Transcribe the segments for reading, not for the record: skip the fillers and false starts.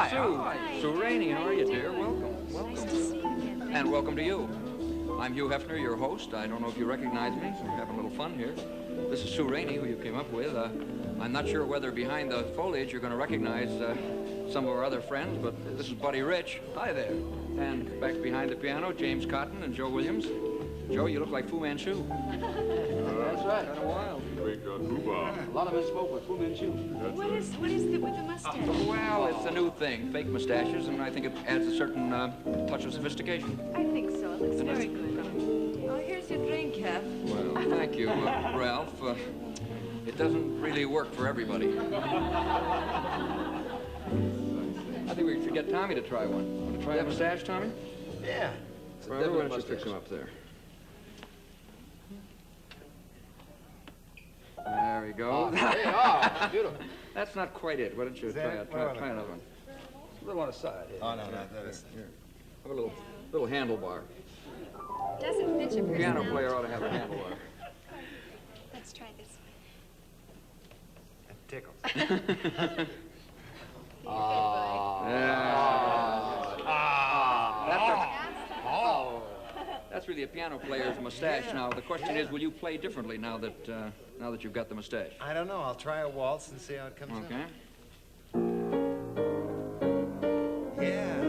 Hi. Sue. Sue Rainey, how are you, dear? Welcome. Welcome. Nice to see you again. And welcome to you. I'm Hugh Hefner, your host. I don't know if you recognize me. We're having a little fun here. This is Sue Rainey, who you came up with. I'm not sure whether behind the foliage you're going to recognize some of our other friends, but this is Buddy Rich. Hi there. And back behind the piano, James Cotton and Joe Williams. Joe, you look like Fu Manchu. That's right. Kind of wild. A lot of men smoke with Fu Manchu. What is it with the mustache? Well, it's a new thing, fake mustaches, and I think it adds a certain touch of sophistication. I think so. It looks very good. Oh, here's your drink, Hef. Well, thank you, Ralph. It doesn't really work for everybody. I think we should get Tommy to try one. Want to try that mustache, Tommy? Yeah. Well, why don't you fix him up there? There we go. Oh, beautiful. That's not quite it. Why don't you try another one? A little on the side. Here. Oh, no, that is... Here. Have a little handlebar. Doesn't fit your Piano personality. player ought to have a handlebar. Let's try this It tickles. one. That's really a piano player's mustache. Now the question is, will you play differently now that you've got the mustache? I don't know. I'll try a waltz and see how it comes out. Okay. Yeah.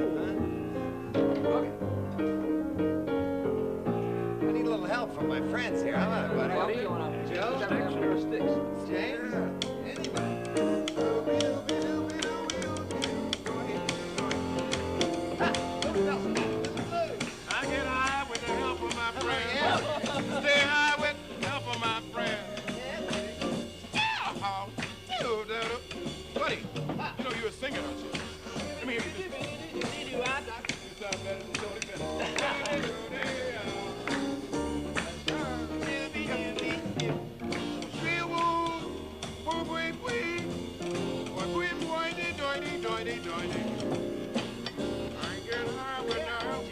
Okay. I need a little help from my friends here. How about it, buddy? Buddy, you want to Joe? sticks? James? Anybody? I get high with the help of my friends. Stay high with the help of my friends. Buddy, you know you're a singer, don't you? Let me hear you just... You sound better than Tony Bennett. I get high with the help.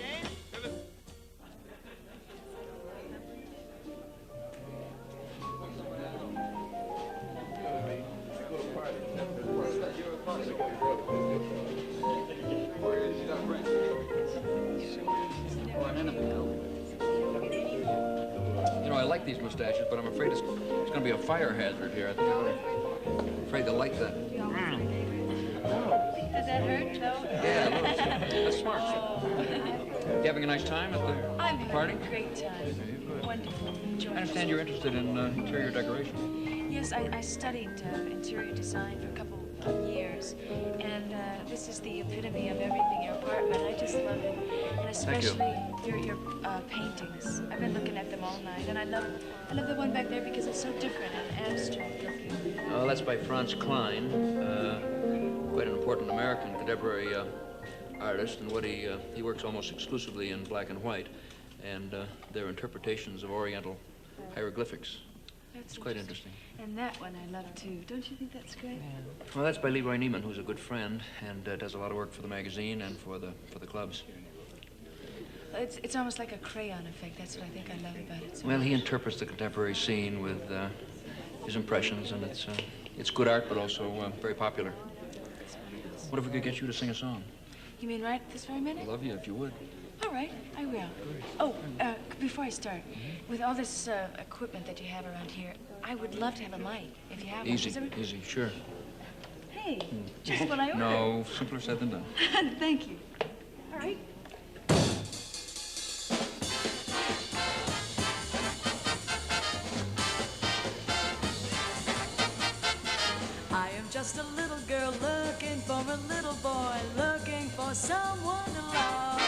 You know, I like these mustaches, but I'm afraid it's going to be a fire hazard here. I think I'm afraid they'll like that. Does that hurt, Joe? Yeah, that's smart. You having a nice time at the I'm party? having a great time. Wonderful. I understand you're interested in interior decoration. Yes, I studied interior design for a couple of years, and this is the epitome of everything. Your apartment, I just love it, and especially your paintings. I've been looking at them all night, and I love the one back there because it's so different and abstract looking. Oh, that's by Franz Klein, quite an important American contemporary artist, and what he works almost exclusively in black and white, and they're interpretations of Oriental hieroglyphics. It's quite interesting. And that one I love too. Don't you think that's great? Well, that's by Leroy Neiman, who's a good friend and does a lot of work for the magazine and for the clubs. It's almost like a crayon effect. That's what I think I love about it. So Well, he interprets the contemporary scene with his impressions, and it's good art, but also very popular. What if we could get you to sing a song? You mean right this very minute? I'd love you if you would. All right, I will. Oh, before I start, with all this equipment that you have around here, I would love to have a mic, if you have one. Easy, Is there- easy, sure. Hey, just what I ordered. No, simpler said than done. Thank you. All right. I am just a little girl looking for a little boy, looking for someone to love.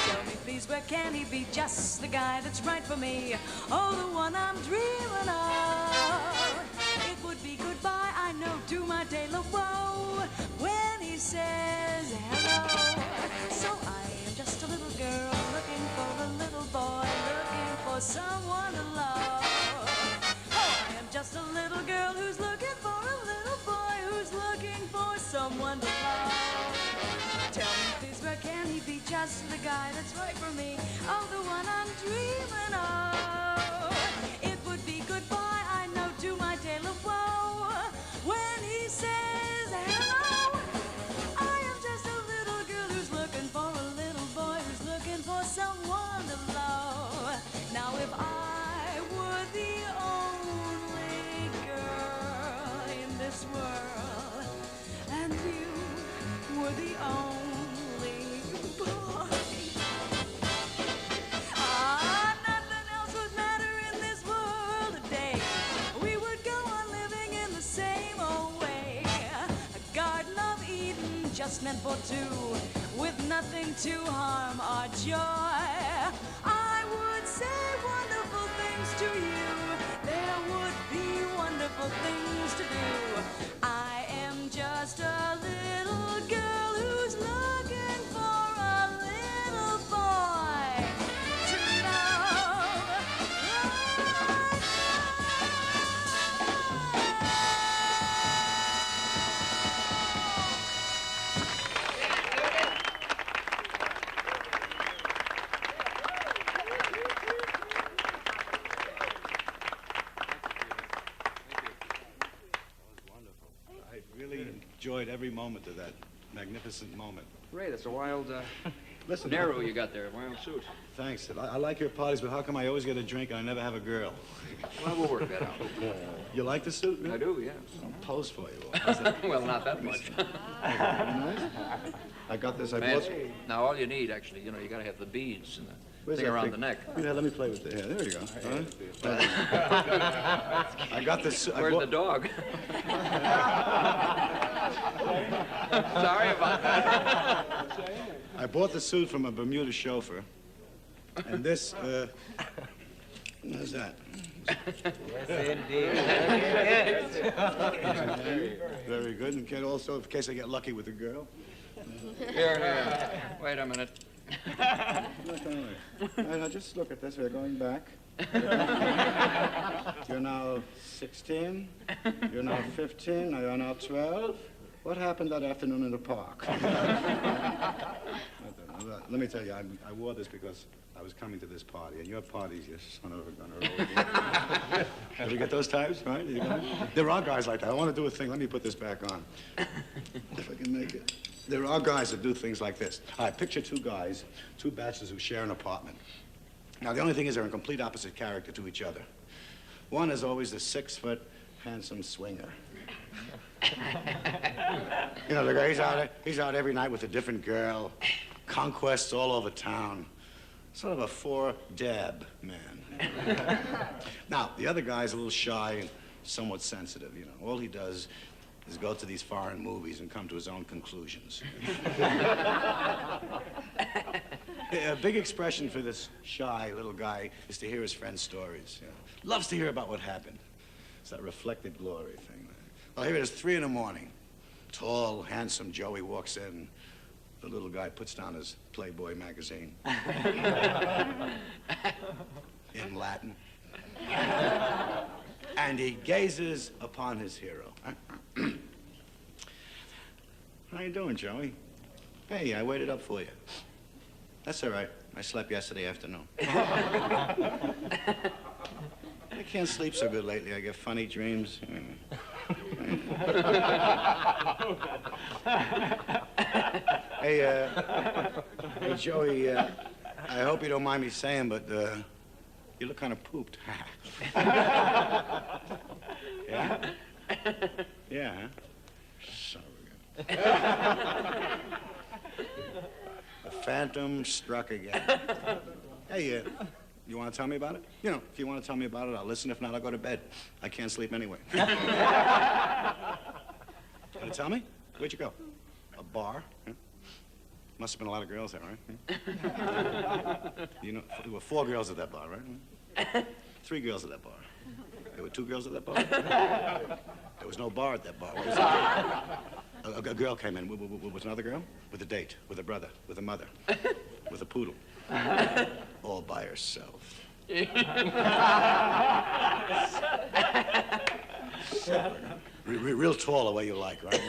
Tell me please, where can he be? Just the guy that's right for me. Oh, the one I'm dreaming of. It would be goodbye, I know, to my tale of woe when he says hello. So I am just a little girl looking for a little boy, looking for someone to love. Oh, I am just a little girl who's looking for a little boy who's looking for someone to love. Tell me please, where can he be? Just the guy that's right for me. Oh, the one I'm dreaming of. It would be goodbye, I know, to my tale of woe when he says hello. I just meant for two, with nothing to harm our joy. I would say wonderful things to you. There would be wonderful things to do. I am just a little girl who's looking for a little boy to love. I really enjoyed every moment of that magnificent moment. Ray, that's a wild, Listen, narrow you got there, wild suit. Thanks. I like your parties, but how come I always get a drink and I never have a girl? Well, we'll work that out. You like the suit? I do, yeah. I'll pose for you. Well, not that much. Nice. I got this. I bought. Fancy. Now, all you need, actually, you know, you got to have the beads and the Where's thing that around thing? the neck. Yeah, let me play with the hair. There you go. All right. I got this. Where's the dog? Sorry about that. I bought the suit from a Bermuda chauffeur, and this. How's that? Very good. In case also, in case I get lucky with a girl. Here. Wait a minute. Look, now just look at this. We're going back. You're now 16. You're now 15. Now you're now 12. What happened that afternoon in the park? I don't know. Let me tell you, I wore this because I was coming to this party, and your parties, you son of a gunner. Did you get those types, right? There are guys like that. I want to do a thing. Let me put this back on, if I can make it. There are guys that do things like this. All right, picture two guys, two bachelors who share an apartment. Now, the only thing is they're in complete opposite character to each other. One is always the 6-foot, handsome swinger. You know, the guy, he's out every night with a different girl, conquests all over town. Sort of a 4-dab man. Now, the other guy's a little shy and somewhat sensitive, you know. All he does is go to these foreign movies and come to his own conclusions. A big expression for this shy little guy is to hear his friends' stories. You know. Loves to hear about what happened. It's that reflected glory thing. Well, here it is, 3 in the morning. Tall, handsome Joey walks in. The little guy puts down his Playboy magazine. In Latin. And he gazes upon his hero. How you doing, Joey? Hey, I waited up for you. That's all right. I slept yesterday afternoon. I can't sleep so good lately. I get funny dreams. Hey, Joey, I hope you don't mind me saying, but you look kind of pooped. Yeah? Yeah, huh? Son of a gun. The phantom struck again. Hey, you want to tell me about it? You know, if you want to tell me about it, I'll listen. If not, I'll go to bed. I can't sleep anyway. Gonna tell me? Where'd you go? A bar? Huh? Must have been a lot of girls there, right? You know, there were 4 girls at that bar, right? 3 girls at that bar. There were 2 girls at that bar? There was no bar at that bar. What was it? A girl came in with another girl, with a date, with a brother, with a mother, with a poodle, all by herself. Real tall the way you like, right?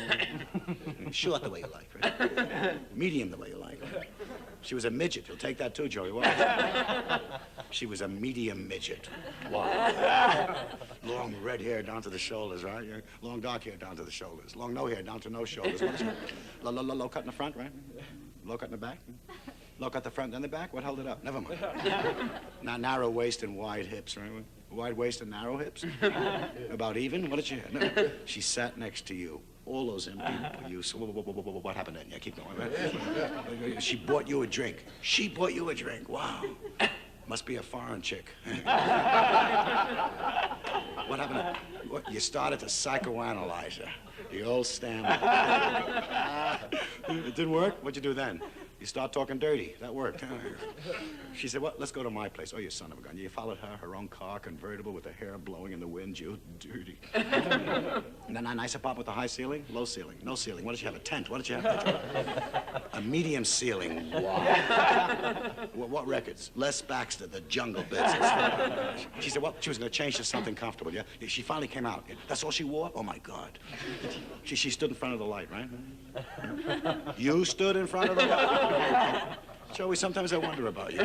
Short the way you like, right? Medium the way you like. Right? She was a midget. You'll take that too, Joey. What? She was a medium midget. Wow. Long red hair down to the shoulders, right? Long dark hair down to the shoulders. Long no hair down to no shoulders. Low cut in the front, right? Low cut in the back. Low cut the front, then the back. What held it up? Never mind. Now narrow waist and wide hips, right? Wide waist and narrow hips? About even? What did you have? No. She sat next to you. All those empty use. What happened then? Yeah, keep going. Right? She bought you a drink. She bought you a drink. Wow. Must be a foreign chick. What happened? You started to psychoanalyze her. The old stammer. It didn't work? What'd you do then? You start talking dirty. That worked. She said, what? Let's go to my place. Oh, you son of a gun. You followed her own car, convertible, with the hair blowing in the wind. You dirty. And then a nice apartment with a high ceiling? Low ceiling. No ceiling. What did you have? A tent? What did you have? A medium ceiling. Wow. What records? Les Baxter, The Jungle Bits. She said, what? She was going to change to something comfortable, yeah? She finally came out. That's all she wore? Oh, my God. She stood in front of the light, right? You stood in front of the light? Joey, sometimes I wonder about you.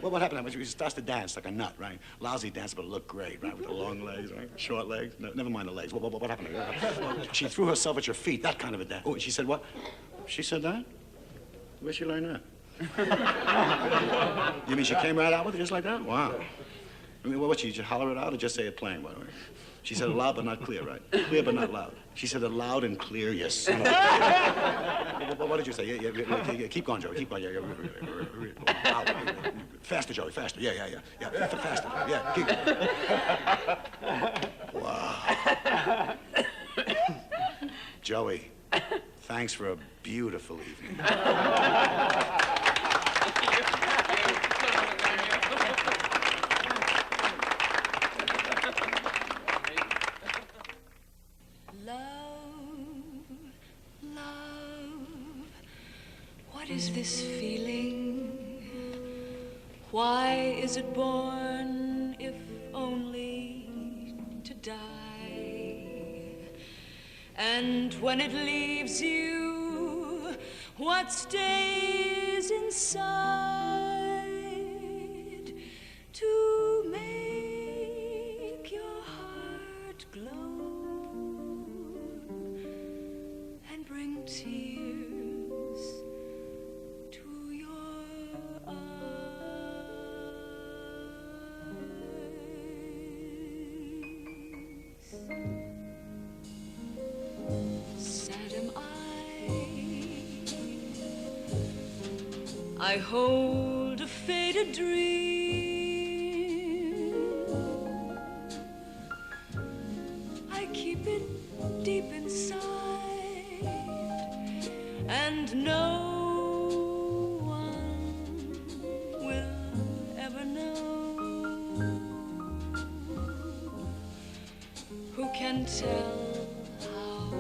What happened? She starts to dance like a nut, right? Lousy dance, but it looked great, right? With the long legs, right? Short legs. No, never mind the legs. What happened to her? She threw herself at your feet, that kind of a dance. Oh, she said what? She said that? Where'd she learn that? You mean she came right out with it just like that? Wow. I mean, what, she just holler it out or just say it plain, by the way? She said it loud but not clear, right? Clear but not loud. She said it loud and clear, yes. What did you say? Yeah, keep going, Joey. Keep going. Yeah. Faster, Joey. Faster. Yeah. Faster. Yeah. Keep. Wow. Joey, thanks for a beautiful evening. What is this feeling? Why is it born if only to die? And when it leaves you, what stays inside to make your heart glow and bring tears to your eyes? Sad am I hold a faded dream. I keep it deep inside, and no one will ever know. Who can tell how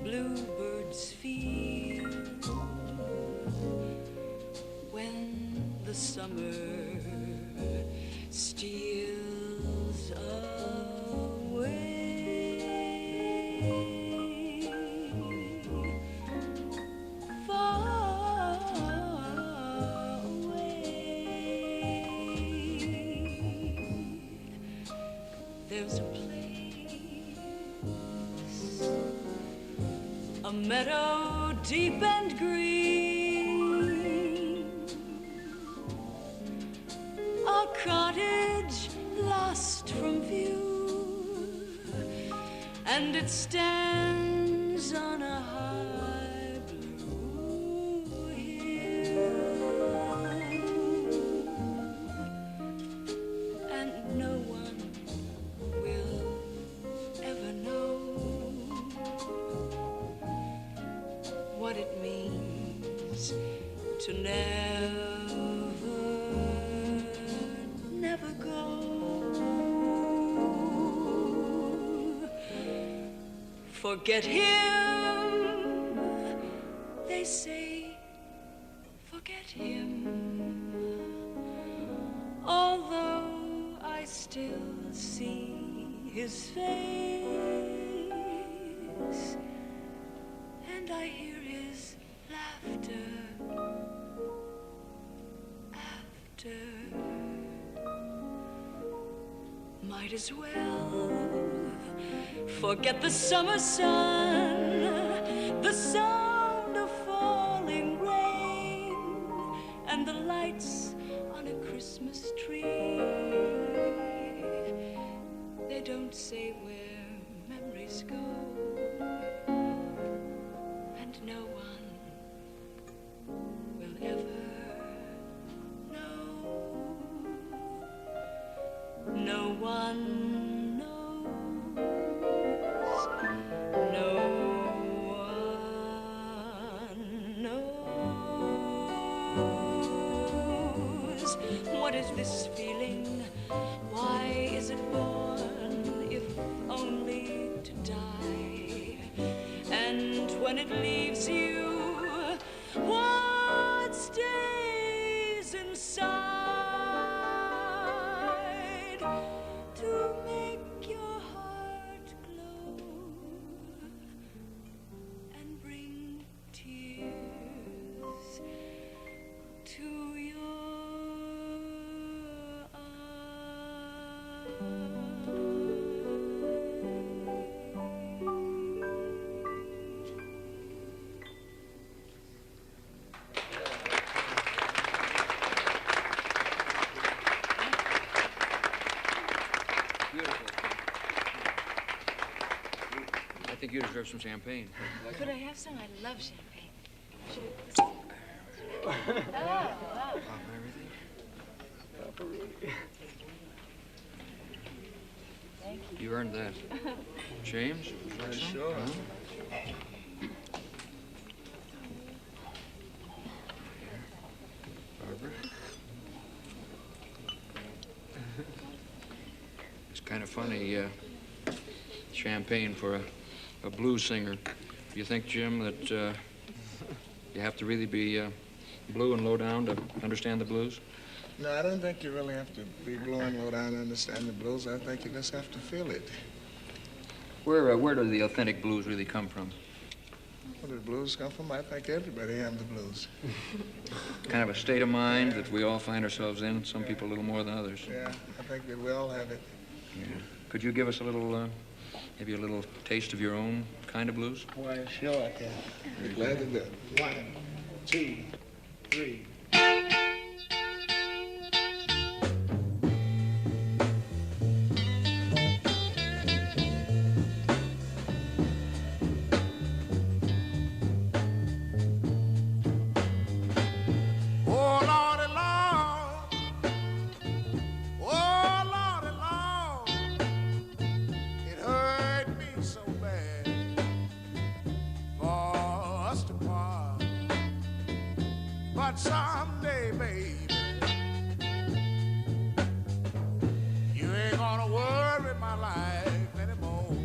bluebirds feel when the summer steals away? Far away. There's a place, a meadow deep and green, a cottage lost from view, and it stands on a high blue hill, and no one will ever know what it means to never go. Forget him, they say, forget him, although I still see his face, and I hear his laughter after. Might as well forget the summer sun, the sound of falling rain, and the lights on a Christmas tree. They don't say where memories go, and no one will ever know. No one knows. No one is this feeling? Why is it born if only to die? And when it leaves you, what stays inside to make your heart glow and bring tears to your Beautiful. I think you deserve some champagne. Could I have some? I love champagne. Oh, wow. Thank you. You earned that. James? Sure. Barbara? It's kind of funny, champagne for a blues singer. Do you think, Jim, that you have to really be blue and low down to understand the blues? No, I don't think you really have to be blue and low down to understand the blues. I think you just have to feel it. Where do the authentic blues really come from? Where did the blues come from? I think everybody has the blues. Kind of a state of mind that we all find ourselves in, some people a little more than others. Yeah, I think that we all have it. Yeah. Could you give us a little, maybe a little taste of your own kind of blues? Why, sure I can. Be glad to do it. 1, 2, 3. But someday, baby, you ain't gonna worry my life anymore.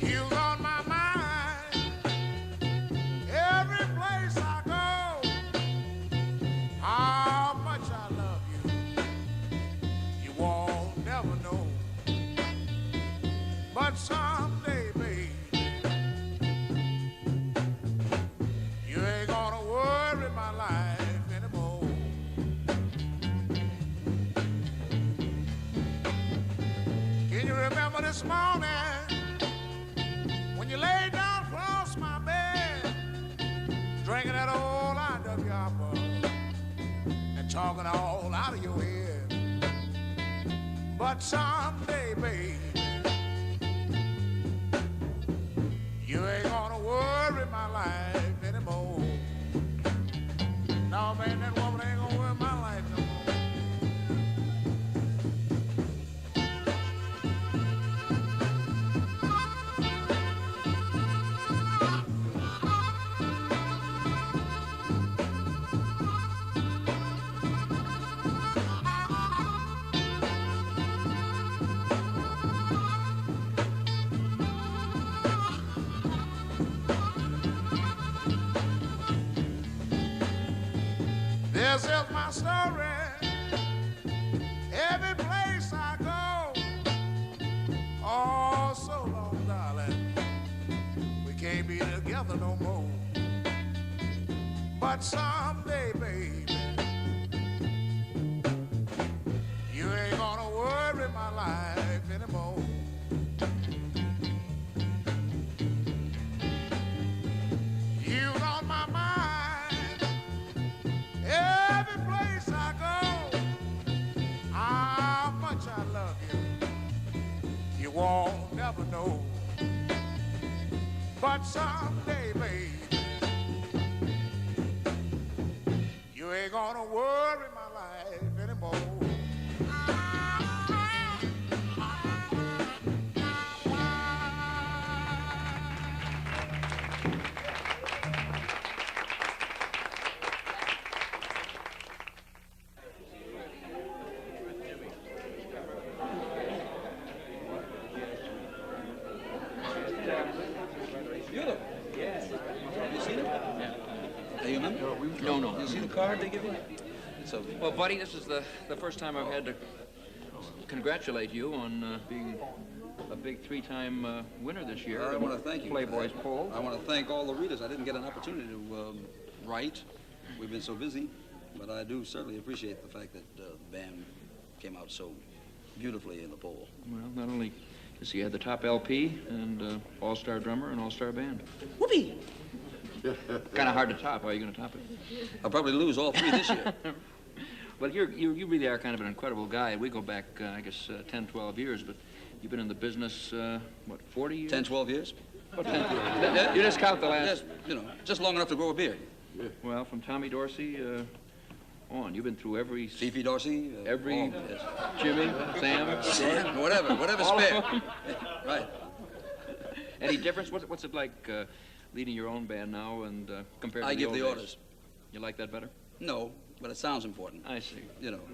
You're on my mind every place I go. How much I love you, you won't never know. But someday, baby, remember this morning when you laid down across my bed, drinking that old IWR and talking all out of your head. But someday, baby, you ain't gonna worry my life anymore. No, man, that woman ain't gonna worry my life no more. This is my story. Every place I go, oh, so long, darling, we can't be together no more. But someday, baby, you ain't gonna worry my life anymore. You're on my mind every place I go. How much I love you, you won't never know. But someday, baby, you ain't gonna worry my life anymore. card they give you? So, Well, buddy, this is the first time I've had to congratulate you on being a big 3-time winner this year. I want to thank you. Playboy's poll. I want to thank all the readers. I didn't get an opportunity to write. We've been so busy. But I do certainly appreciate the fact that the band came out so beautifully in the poll. Well, not only does he have the top LP and all-star drummer and all-star band. Whoopee! Kind of hard to top. How are you going to top it? I'll probably lose all 3 this year. Well, you really are kind of an incredible guy. We go back, I guess, 10, 12 years, but you've been in the business, what, 40 years? 10, 12 years? What, 10, 12 years? You just count the last... Just long enough to grow a beard. Well, from Tommy Dorsey on, you've been through every... Fifi Dorsey? Every... Yes. Jimmy, Sam... whatever spare. Right. Any difference? What's it like leading your own band now and compared to I the give old the days? orders. You like that better? No, but it sounds important. I see.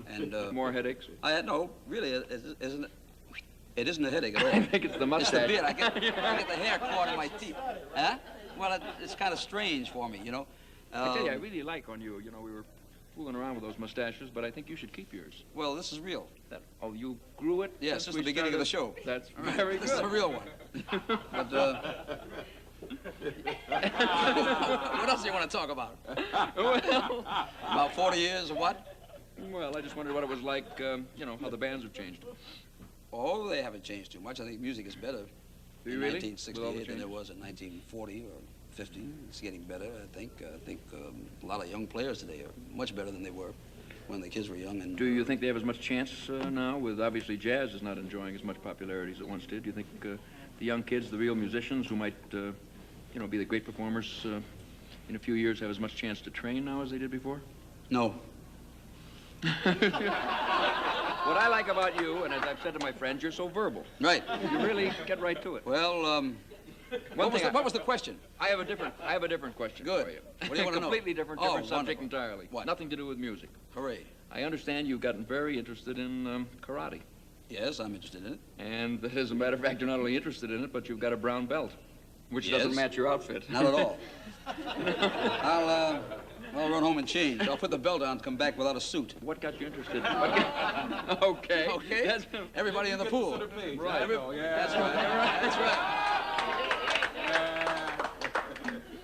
And... More headaches? No, really, isn't it? It isn't a headache at all. I think it's the mustache. It's the beard. I get the hair caught in my teeth. Huh? Well, it's kind of strange for me, I tell you, I really like on you. We were fooling around with those mustaches, but I think you should keep yours. Well, this is real. You grew it? Yes, this is the beginning of the show. That's very good. This is a real one. But, what else do you want to talk about? Well, About 40 years or what? Well, I just wondered what it was like, how the bands have changed. Oh, they haven't changed too much. I think music is better Do you in really? 1968 than it was in 1940 or 50. It's getting better, I think. I think a lot of young players today are much better than they were when the kids were young. And Do you think they have as much chance now? With obviously jazz is not enjoying as much popularity as it once did. Do you think the young kids, the real musicians who might, be the great performers in a few years have as much chance to train now as they did before? No. What I like about you, and as I've said to my friends, you're so verbal. Right. You really get right to it. Well, what was the question? I have a different question Good. for you. What do you want to know? Completely different subject wonderful. entirely. What? Nothing to do with music. Hooray. I understand you've gotten very interested in karate. Yes, I'm interested in it. And as a matter of fact, you're not only interested in it, but you've got a brown belt, which Yes. doesn't match your outfit. Not at all. I'll run home and change. I'll put the belt on and come back without a suit. What got you interested? Okay. Okay? That's, Everybody in the pool. right. That's right. That's right.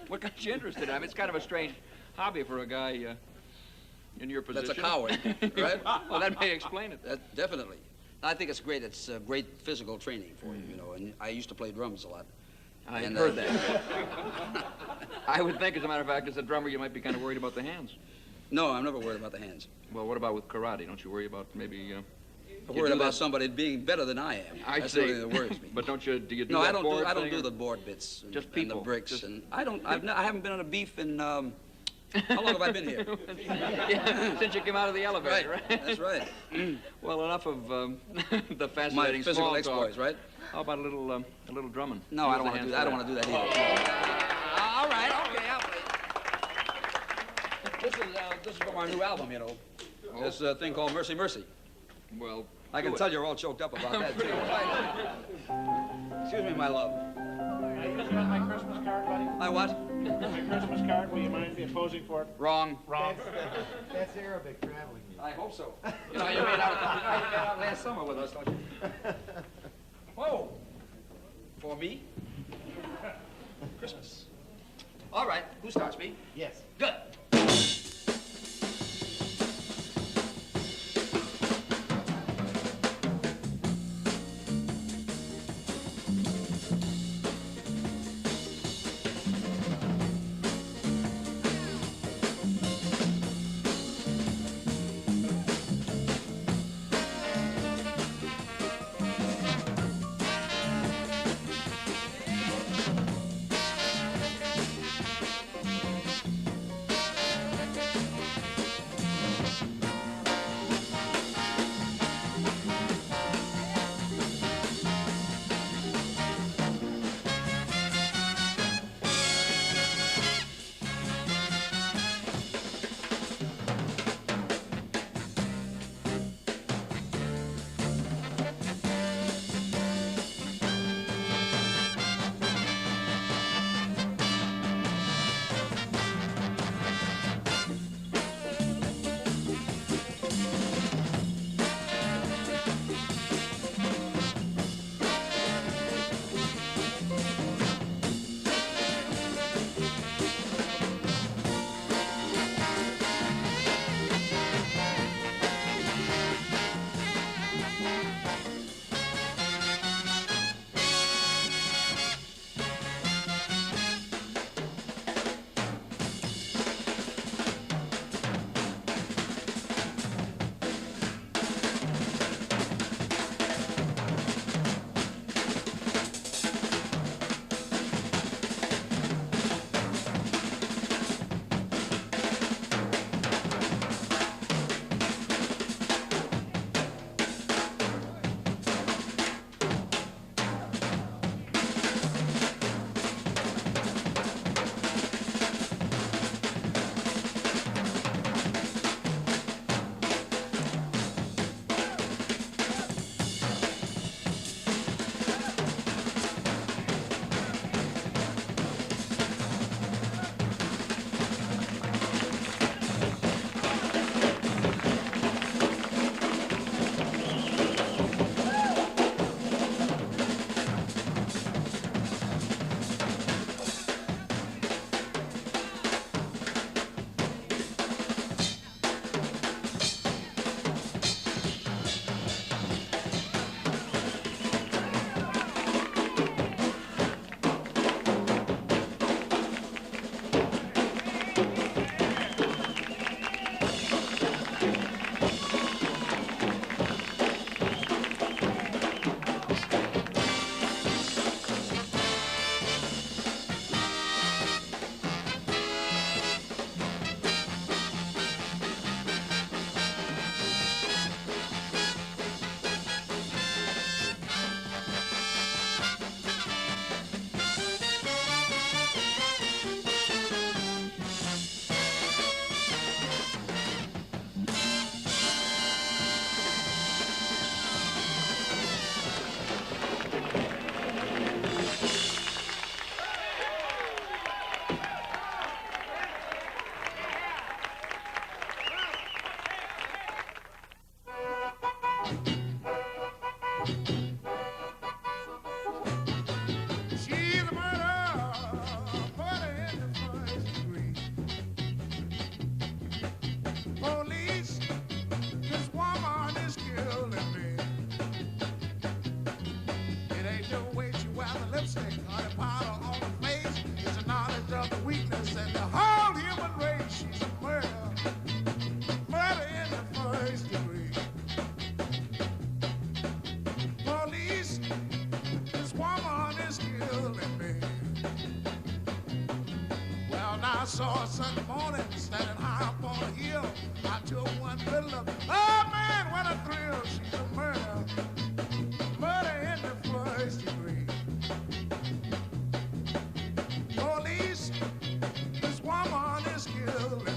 What got you interested? I mean, it's kind of a strange hobby for a guy in your position. That's a coward, right? Well, that may explain it. Definitely. I think it's great. It's great physical training for you, and I used to play drums a lot. I And, heard that. I would think, as a matter of fact, as a drummer, you might be kind of worried about the hands. No, I'm never worried about the hands. Well, what about with karate? Don't you worry about maybe... I'm worried about somebody being better than I am. I That's see. the only thing that worries me. But do you do No, that I board don't thing, do or- the board bits. Just And people. the bricks. Just- And I haven't been on a beef in, how long have I been here? Yeah, since you came out of the elevator, right? That's right. Well, enough of the My fascinating physical small exploits, talk. right? How about a little drumming? No, I don't want to do that. I don't want to do that either. All right, okay, I'll play. This is from our new album, Oh. This thing called Mercy Mercy. Well, I can tell you're all choked up about that, too. Excuse me, my love. Are you on my Christmas card, buddy? My what? My Christmas card, will you mind me posing for it? Wrong. Wrong. That's Arabic traveling music. I hope so. You made out last summer with us, don't you? Oh, for me? Christmas. All right, who starts, me? Yes. Good. saw a Sunday morning standing high up on a hill. I took one good look. Oh man, what a thrill! She's a murder, murder in the first degree. Police, this woman is killing me.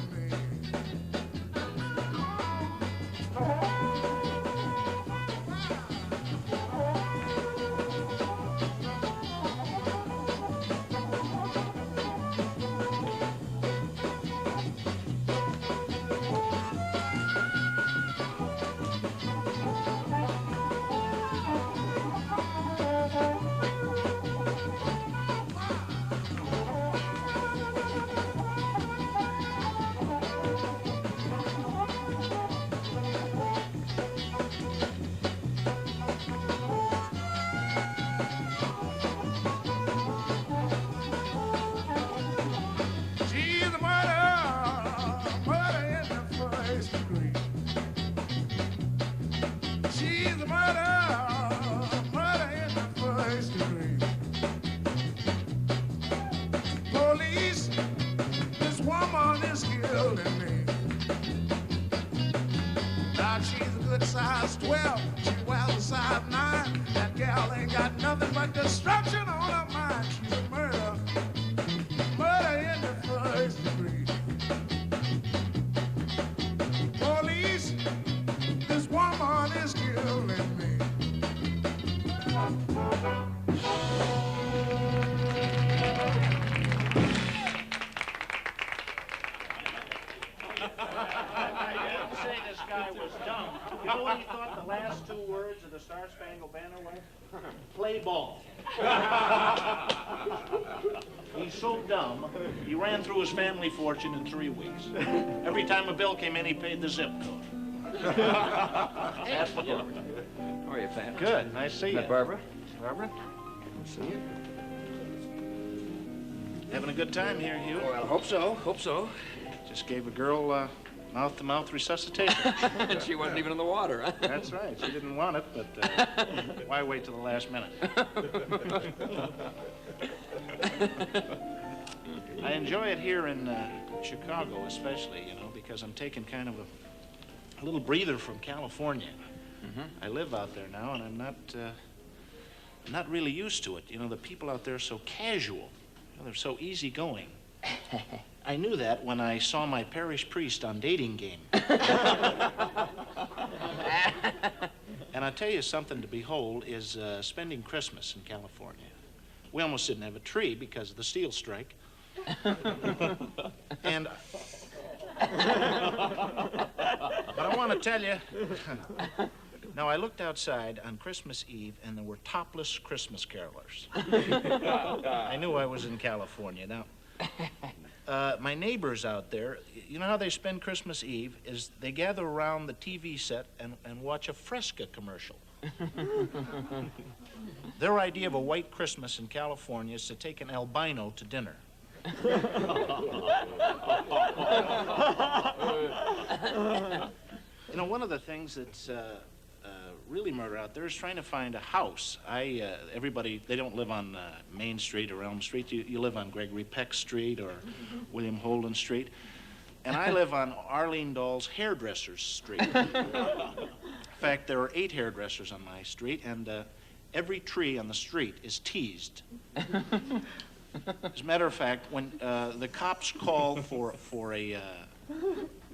Size 12, she wears a size 9. That gal ain't got nothing but destruction on her mind. She's a murder, murder in the first degree. Police, this woman is killing me. Say this guy was dumb. You know what he thought the last two words of the Star Spangled Banner were? Play ball. He's so dumb, he ran through his family fortune in 3 weeks. Every time a bill came in, he paid the zip code. That's what happened. How are you, Pat? Good. Nice to see you. Met Barbara? Barbara? See you. Having a good time here, Hugh? Well, hope so. Hope so. Just gave a girl mouth-to-mouth resuscitation. She wasn't even in the water, huh? That's right. She didn't want it, but why wait till the last minute? I enjoy it here in Chicago, especially, you know, because I'm taking kind of a little breather from California. Mm-hmm. I live out there now, and I'm not really used to it. You know, the people out there are so casual. You know, they're so easygoing. I knew that when I saw my parish priest on Dating Game. And I tell you, something to behold is spending Christmas in California. We almost didn't have a tree because of the steel strike. And but I want to tell you, now I looked outside on Christmas Eve and there were topless Christmas carolers. I knew I was in California. Now, my neighbors out there, you know how they spend Christmas Eve is they gather around the TV set and watch a Fresca commercial. Their idea of a white Christmas in California is to take an albino to dinner. You know, one of the things that's really murder out there is trying to find a house. Everybody, they don't live on Main Street or Elm Street. You live on Gregory Peck Street or William Holden Street. And I live on Arlene Dahl's Hairdressers Street. In fact, there are 8 hairdressers on my street, and every tree on the street is teased. As a matter of fact, when the cops call for a,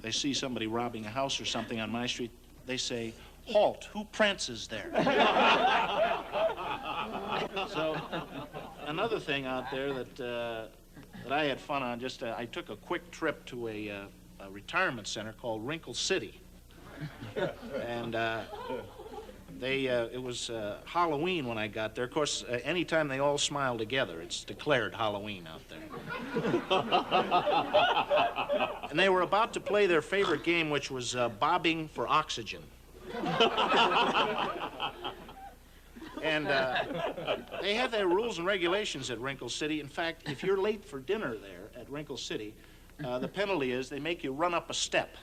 they see somebody robbing a house or something on my street, they say, "Halt, who prances there?" So, another thing out there that I had fun on, I took a quick trip to a retirement center called Wrinkle City. And it was Halloween when I got there. Of course, anytime they all smile together, it's declared Halloween out there. And they were about to play their favorite game, which was bobbing for oxygen. And they have their rules and regulations at Wrinkle City. In fact, if you're late for dinner there at Wrinkle City, the penalty is they make you run up a step.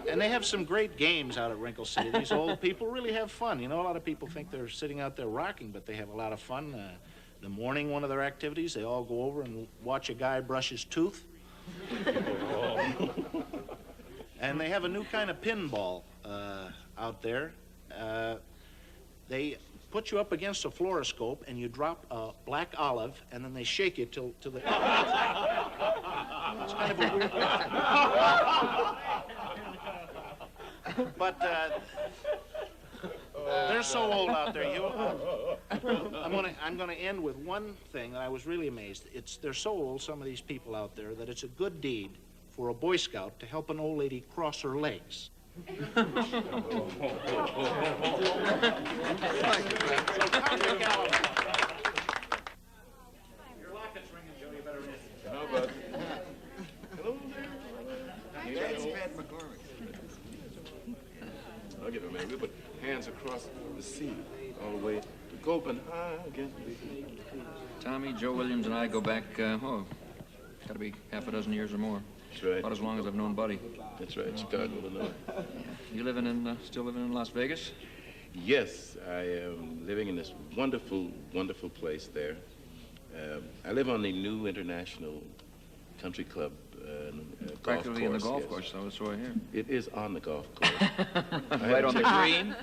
And they have some great games out at Wrinkle City. These old people really have fun. You know, a lot of people think they're sitting out there rocking, but they have a lot of fun. the morning, one of their activities, they all go over and watch a guy brush his tooth. And they have a new kind of pinball out there. They put you up against a fluoroscope, and you drop a black olive, and then they shake it till the... It's kind of a weird... But they're so old out there. I'm gonna end with one thing that I was really amazed. They're so old, some of these people out there, that it's a good deed for a Boy Scout to help an old lady cross her legs. So come to Gala. Your locket's ringing, Joe. You better answer. How about... Hello there. That's Pat McCormick. I'll get him, man. We'll put hands across the sea all the way to Copenhagen. Tommy, Joe Williams, and I go back, gotta be half a dozen years or more. That's right. About as long as I've known Buddy. That's right, Chicago, Illinois. You still living in Las Vegas? Yes, I am living in this wonderful, wonderful place there. I live on the new International Country Club golf Practically course. in the golf Yes. course, so that's why here. It is on the golf course. Right on the green?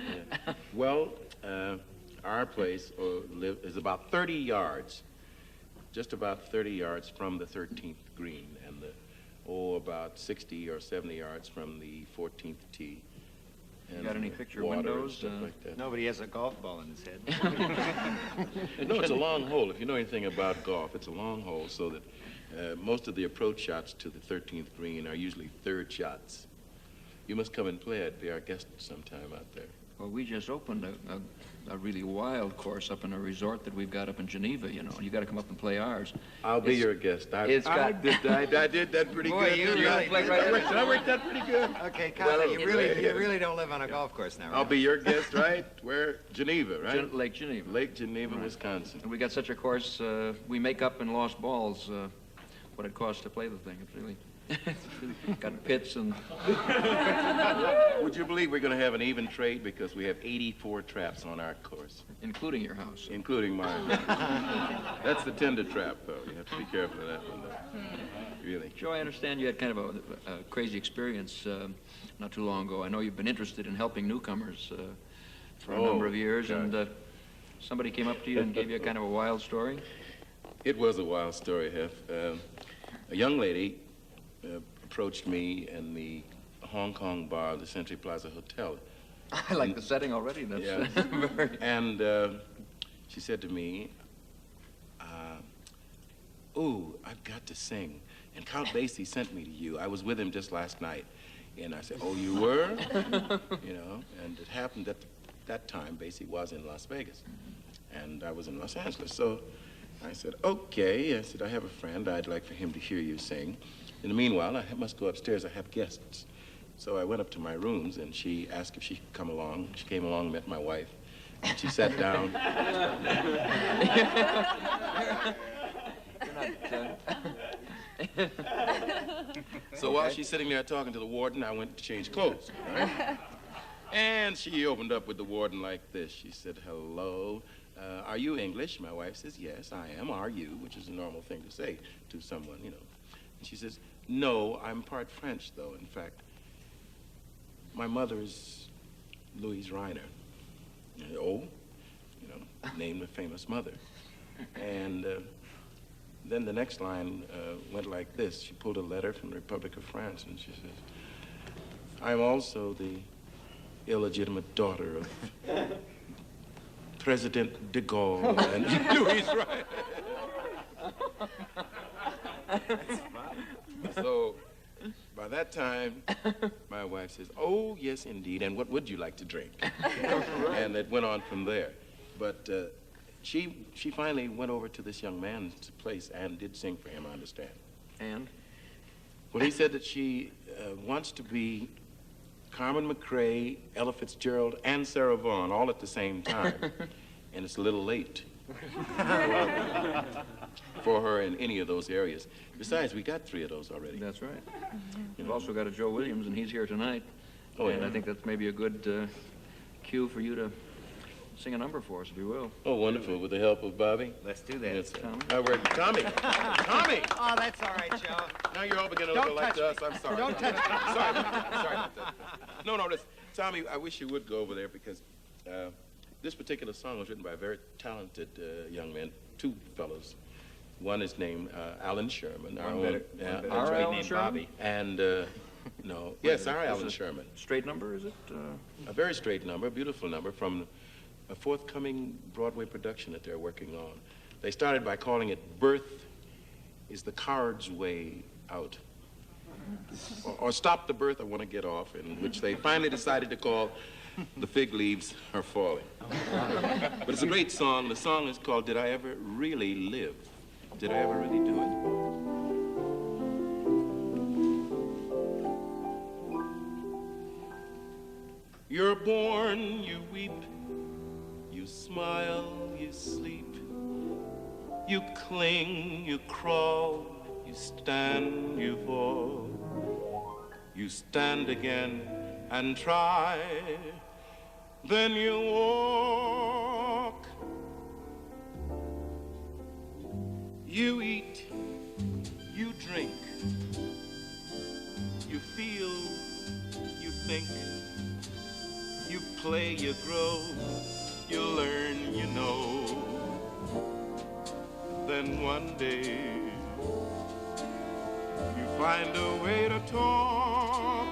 Yeah. Well, our place is about 30 yards, just about 30 yards from the 13th green, and about 60 or 70 yards from the 14th tee. You got any picture water windows? and stuff like that. Nobody has a golf ball in his head. No, it's a long hole. If you know anything about golf, it's a long hole, so that most of the approach shots to the 13th green are usually third shots. You must come and play it. Be our guest sometime out there. Well, we just opened a really wild course up in a resort that we've got up in Geneva, you know. You got to come up and play ours. I'll be your guest. I did that pretty Boy, good. you really I worked that pretty good. Okay, Kyle, you really don't live on a golf course now, right? I'll be your guest, right? Where? Geneva, right? Lake Geneva. Lake Geneva, Right. Wisconsin. And we got such a course, we make up in lost balls what it costs to play the thing. It's really got pits and... Would you believe we're going to have an even trade because we have 84 traps on our course? Including your house. Including mine. That's the tender trap, though. You have to be careful of that one, though. Really. Joe, I understand you had kind of a crazy experience not too long ago. I know you've been interested in helping newcomers for a number of years, gosh. and somebody came up to you and gave you a kind of a wild story? It was a wild story, Hef. A young lady approached me in the Hong Kong bar of the Century Plaza Hotel. I like the setting already. That's Yeah. very... And she said to me, "Ooh, I've got to sing. And Count Basie sent me to you. I was with him just last night." And I said, "Oh, you were?" You know, and it happened that that time Basie was in Las Vegas. And I was in Los Angeles. So I said, "Okay." I said, "I have a friend. I'd like for him to hear you sing. In the meanwhile, I must go upstairs. I have guests." So I went up to my rooms, and she asked if she could come along. She came along, met my wife, and she sat down. So while she's sitting there talking to the warden, I went to change clothes, right? And she opened up with the warden like this. She said, "Hello, are you English?" My wife says, "Yes, I am. Are you?" Which is a normal thing to say to someone, you know. And she says, "No, I'm part French, though. In fact, my mother is Louise Reiner." Oh, you know, named a famous mother. And then the next line went like this. She pulled a letter from the Republic of France, and she says, "I'm also the illegitimate daughter of President de Gaulle and Louise Reiner." So by that time, my wife says, "Oh, yes, indeed. And what would you like to drink?" And it went on from there. But she finally went over to this young man's place and did sing for him, I understand. And? Well, he said that she wants to be Carmen McRae, Ella Fitzgerald, and Sarah Vaughan all at the same time. And it's a little late for her in any of those areas. Besides, we got 3 of those already. That's right. You've also got a Joe Williams, and he's here tonight. Oh, and yeah. I think that's maybe a good cue for you to sing a number for us, if you will. Oh, wonderful. With the help of Bobby? Let's do that. Yes, sir. Tommy? Tommy! Tommy! Oh, that's all right, Joe. Now you're all beginning to look like us. I'm sorry. Don't touch me. Sorry about that. No, listen. Tommy, I wish you would go over there because this particular song was written by a very talented young man, two fellows. One is named Alan Sherman. One Our better Alan named Sherman? Bobby. And, no. Yes, our Alan Sherman. Straight number, is it? A very straight number, a beautiful number from a forthcoming Broadway production that they're working on. They started by calling it Birth is the Coward's Way Out. Or Stop the Birth, I Want to Get Off, in which they finally decided to call The Fig Leaves Are Falling. But it's a great song. The song is called Did I Ever Really Live? Did I ever really do it? You're born, you weep, you smile, you sleep, you cling, you crawl, you stand, you fall, you stand again and try, then you walk, you eat, you drink, you feel, you think, you play, you grow, you learn, you know. Then one day, you find a way to talk.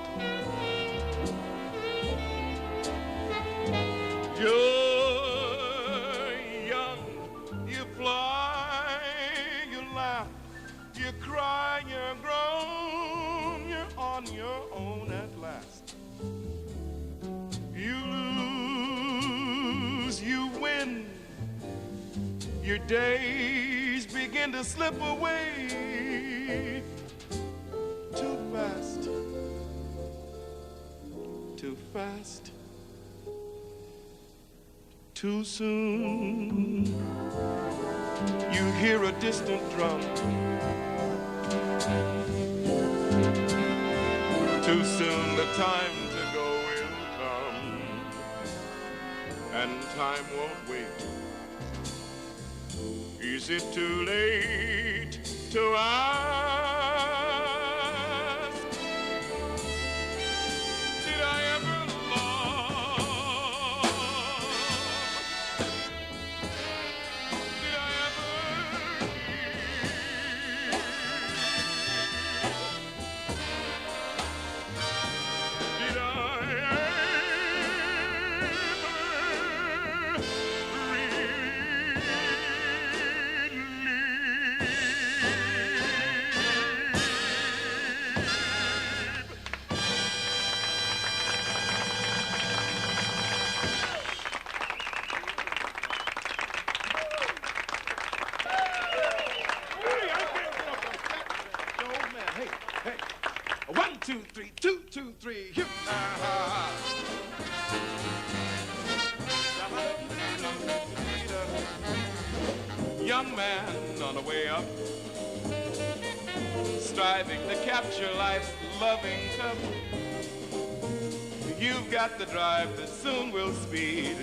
You're young, you fly, you laugh, you cry, you're grown, you're on your own at last. You lose, you win. Your days begin to slip away too fast, too fast, too soon. You hear a distant drum. Too soon the time to go will come, and time won't wait. Is it too late to ask? Did I ever love? Did I ever need? Did I One, two, three, 2, 2, 3, hip. Young man on the way up, striving to capture life's loving cup. You've got the drive that soon will speed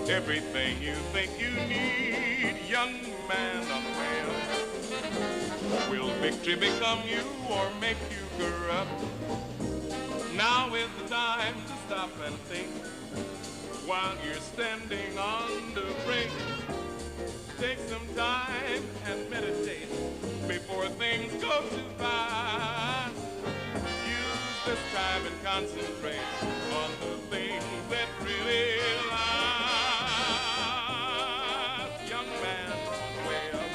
everything you think you need. Young man on the way up, will victory become you or make you corrupt? Now is the time to stop and think while you're standing on the brink. Take some time and meditate before things go too fast. Use this time and concentrate on the things that really last. Young man on the way up,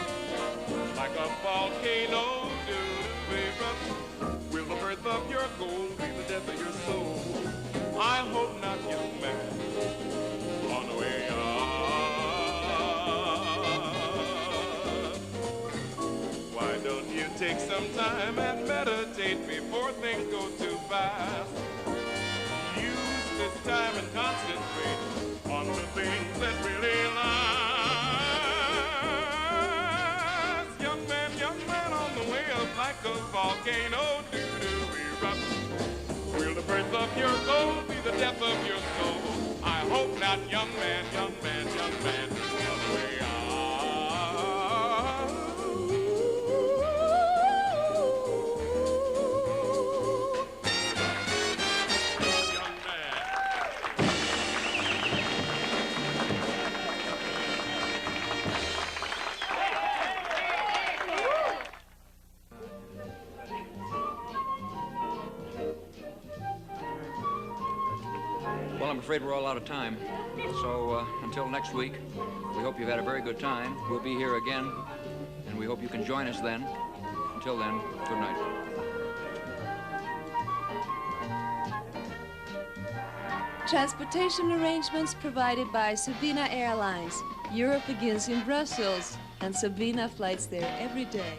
like a volcano due to erupt. Will the birth of your goal be the death of your soul? I hope not, young man, on the way up. Why don't you take some time and meditate before things go too fast? Use this time and concentrate on the things that really last. Young man on the way up, like a volcano due to erupt. Will the birth of your goal be the death of your soul? I hope not, young man, young man, young man, the way I. Well, I'm afraid we're all out of time. So until next week, we hope you've had a very good time. We'll be here again, and we hope you can join us then. Until then, good night. Transportation arrangements provided by Sabina Airlines. Europe begins in Brussels, and Sabina flights there every day.